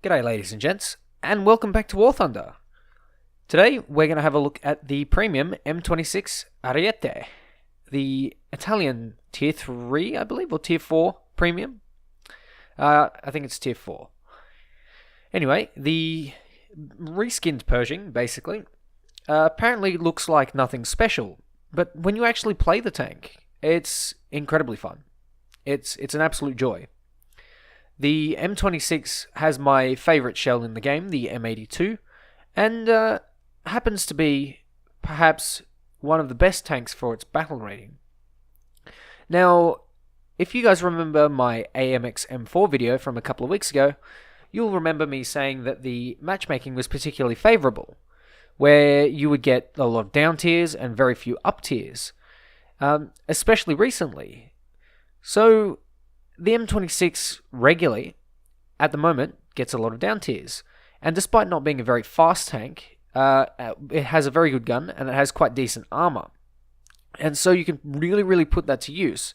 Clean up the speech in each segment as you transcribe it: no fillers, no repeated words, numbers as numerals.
G'day ladies and gents, and welcome back to War Thunder. Today we're going to have a look at the premium M26 Ariete, the Italian tier 3, I believe, or tier 4 premium. I think it's tier 4. Anyway, the reskinned Pershing, basically, apparently looks like nothing special, but when you actually play the tank, it's incredibly fun. It's an absolute joy. The M26 has my favourite shell in the game, the M82, and happens to be perhaps one of the best tanks for its battle rating. Now, if you guys remember my AMX M4 video from a couple of weeks ago, you'll remember me saying that the matchmaking was particularly favourable, where you would get a lot of down tiers and very few up tiers, especially recently. So, the M26 regularly, at the moment, gets a lot of down tiers. And despite not being a very fast tank, it has a very good gun and it has quite decent armor. And so you can really put that to use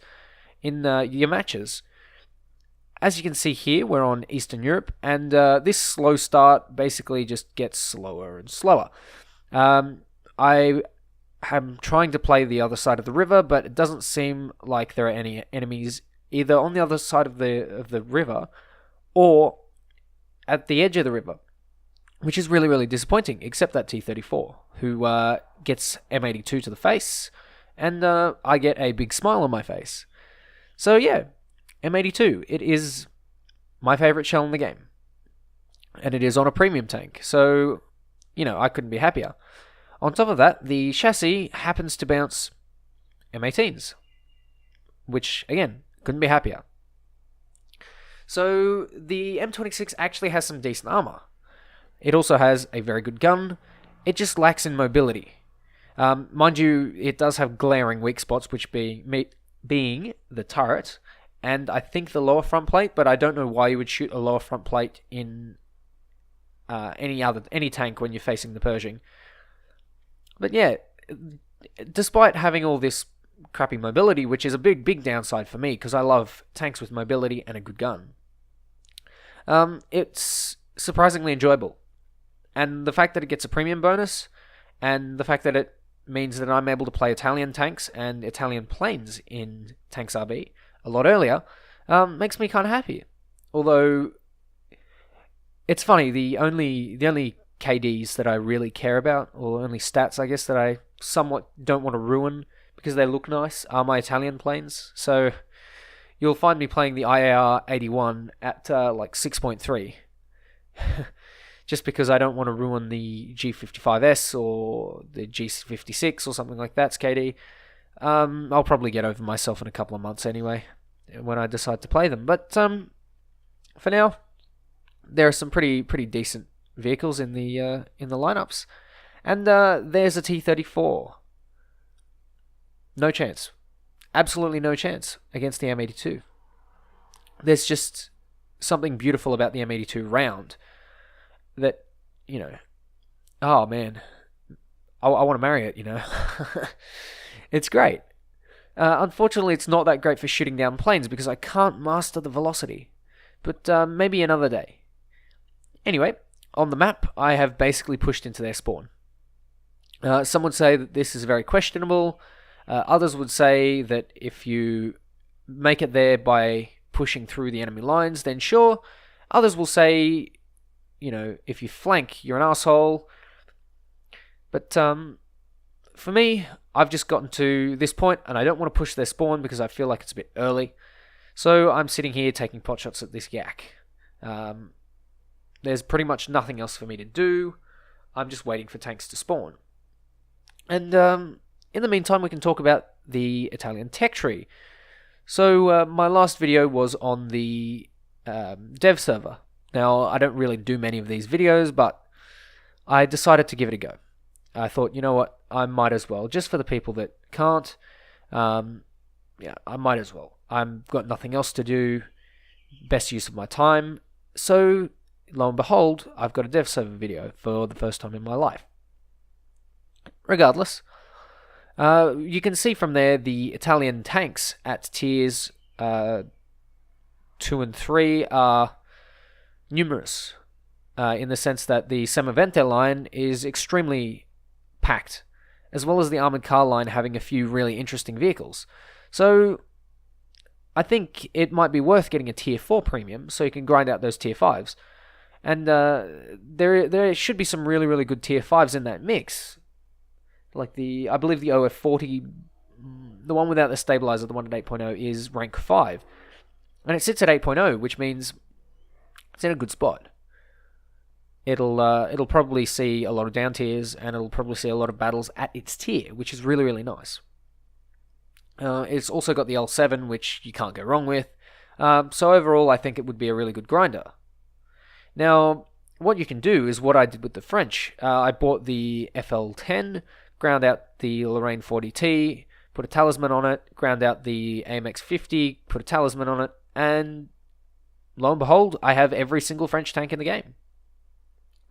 in your matches. As you can see here, we're on Eastern Europe, and this slow start basically just gets slower and slower. I am trying to play the other side of the river, but it doesn't seem like there are any enemies either on the other side of the river or at the edge of the river, which is really disappointing, except that T-34, who gets M82 to the face, and I get a big smile on my face. So yeah, M82, it is my favourite shell in the game, and it is on a premium tank, so, you know, I couldn't be happier. On top of that, the chassis happens to bounce M18s, which, again, couldn't be happier. So, the M26 actually has some decent armor. It also has a very good gun. It just lacks in mobility. Mind you, it does have glaring weak spots, which being the turret, and I think the lower front plate, but I don't know why you would shoot a lower front plate in any tank when you're facing the Pershing. But yeah, despite having all this crappy mobility, which is a big downside for me, because I love tanks with mobility and a good gun, it's surprisingly enjoyable. And the fact that it gets a premium bonus, and the fact that it means that I'm able to play Italian tanks and Italian planes in Tanks RB a lot earlier, makes me kind of happy. Although, it's funny, the only KDs that I really care about, or only stats, I guess, that I somewhat don't want to ruin because they look nice, are my Italian planes. So you'll find me playing the IAR 81 at like 6.3. Just because I don't want to ruin the G55S or the G56 or something like that's KD. I'll probably get over myself in a couple of months anyway, when I decide to play them. But for now, there are some pretty decent vehicles in the lineups. And there's a T-34. No chance. Absolutely no chance against the M82. There's just something beautiful about the M82 round that, you know, oh man, I want to marry it, you know. It's great. Unfortunately, it's not that great for shooting down planes because I can't master the velocity. But maybe another day. Anyway, on the map, I have basically pushed into their spawn. Some would say that this is very questionable. Others would say that if you make it there by pushing through the enemy lines, then sure. Others will say, you know, if you flank, you're an asshole. But for me, I've just gotten to this point, and I don't want to push their spawn because I feel like it's a bit early. So I'm sitting here taking potshots at this yak. There's pretty much nothing else for me to do. I'm just waiting for tanks to spawn. And in the meantime, we can talk about the Italian tech tree. So my last video was on the dev server. Now, I don't really do many of these videos, but I decided to give it a go. I thought, you know what, I might as well. Just for the people that can't, yeah, I might as well. I've got nothing else to do. Best use of my time. So, lo and behold, I've got a dev server video for the first time in my life. Regardless, you can see from there the Italian tanks at tiers 2 and 3 are numerous. in the sense that the Semovente line is extremely packed, as well as the armored car line having a few really interesting vehicles. So I think it might be worth getting a Tier 4 premium so you can grind out those Tier 5s. And there should be some really, really good Tier 5s in that mix. Like I believe the OF40, the one without the stabilizer, the one at 8.0, is rank 5. And it sits at 8.0, which means it's in a good spot. It'll probably see a lot of down tiers, and it'll probably see a lot of battles at its tier, which is really, really nice. It's also got the L7, which you can't go wrong with. So overall, I think it would be a really good grinder. Now, what you can do is what I did with the French. I bought the FL10, ground out the Lorraine 40T, put a talisman on it, ground out the AMX 50, put a talisman on it, and lo and behold, I have every single French tank in the game.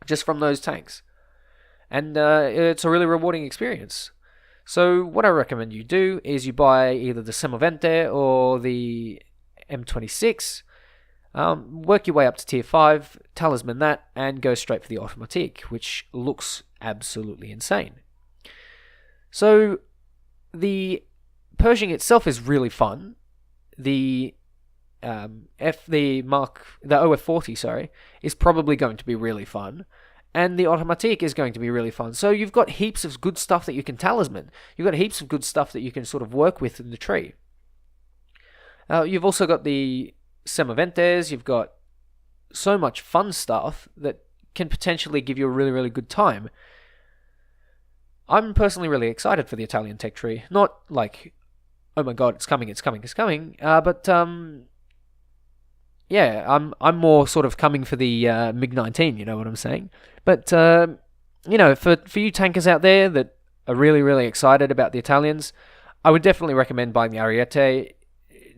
Just from those tanks. And it's a really rewarding experience. So what I recommend you do is you buy either the Semovente or the M26, work your way up to Tier 5, talisman that, and go straight for the Automatique, which looks absolutely insane. So the Pershing itself is really fun. The OF40, is probably going to be really fun. And the Automatique is going to be really fun. So you've got heaps of good stuff that you can talisman. You've got heaps of good stuff that you can sort of work with in the tree. You've also got the Semoventes. You've got so much fun stuff that can potentially give you a really, really good time. I'm personally really excited for the Italian tech tree. Not like, oh my god, it's coming. But yeah, I'm more sort of coming for the MiG-19, you know what I'm saying? But, for you tankers out there that are really, really excited about the Italians, I would definitely recommend buying the Ariete,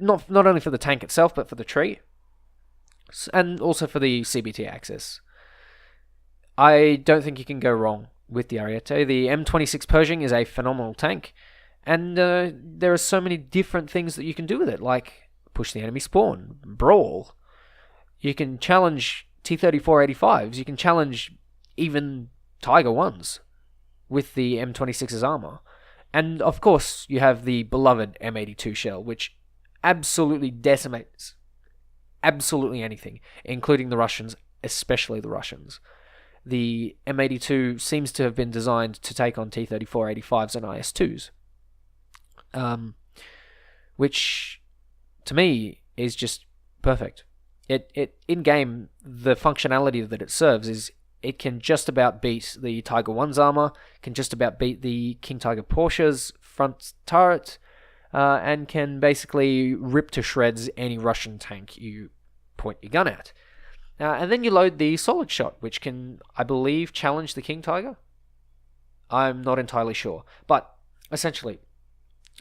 not only for the tank itself, but for the tree, and also for the CBT axis. I don't think you can go wrong with the Ariete. The M26 Pershing is a phenomenal tank, and there are so many different things that you can do with it, like push the enemy spawn, brawl. You can challenge T-34-85s. You can challenge even Tiger 1s with the M26's armor. And, of course, you have the beloved M82 shell, which absolutely decimates absolutely anything, including the Russians, especially the Russians. The M82 seems to have been designed to take on T-34-85s and IS-2s, which, to me, is just perfect. It in game, the functionality that it serves is it can just about beat the Tiger 1's armor, can just about beat the King Tiger Porsche's front turret, and can basically rip to shreds any Russian tank you point your gun at. And then you load the Solid Shot, which can, I believe, challenge the King Tiger. I'm not entirely sure. But, essentially,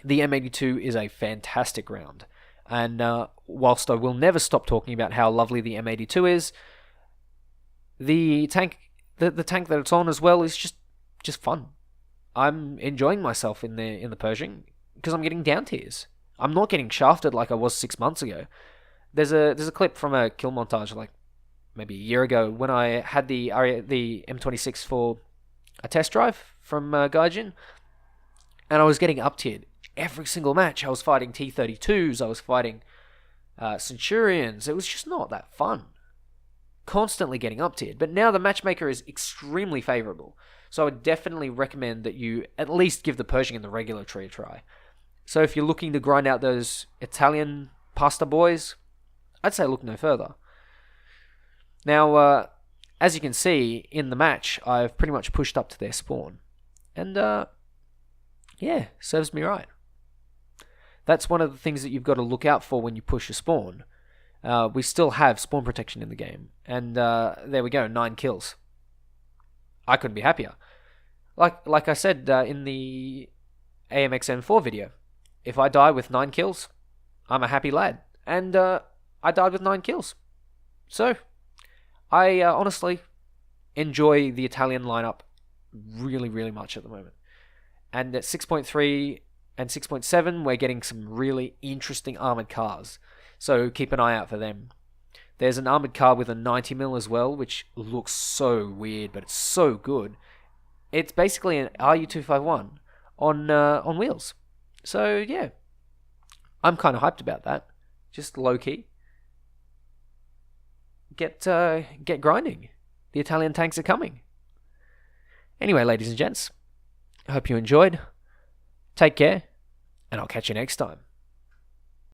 the M82 is a fantastic round. And whilst I will never stop talking about how lovely the M82 is, the tank that it's on as well is just fun. I'm enjoying myself in the Pershing because I'm getting down tiers. I'm not getting shafted like I was 6 months ago. There's a clip from a kill montage like maybe a year ago when I had the M26 for a test drive from Gaijin, and I was getting up tiered. Every single match, I was fighting T-32s, I was fighting Centurions. It was just not that fun. Constantly getting up-tiered. But now the matchmaker is extremely favourable. So I would definitely recommend that you at least give the Pershing and the regular tree a try. So if you're looking to grind out those Italian pasta boys, I'd say look no further. Now, as you can see, in the match, I've pretty much pushed up to their spawn. And, yeah, serves me right. That's one of the things that you've got to look out for when you push a spawn. We still have spawn protection in the game. And there we go, 9 kills. I couldn't be happier. Like I said in the AMXN4 video, if I die with 9 kills, I'm a happy lad. And I died with 9 kills. So, I honestly enjoy the Italian lineup really, really much at the moment. And at 6.3 and 6.7, we're getting some really interesting armored cars. So keep an eye out for them. There's an armoured car with a 90mm as well, which looks so weird, but it's so good. It's basically an RU-251 on wheels. So, yeah. I'm kind of hyped about that. Just low-key. Get grinding. The Italian tanks are coming. Anyway, ladies and gents, I hope you enjoyed. Take care, and I'll catch you next time.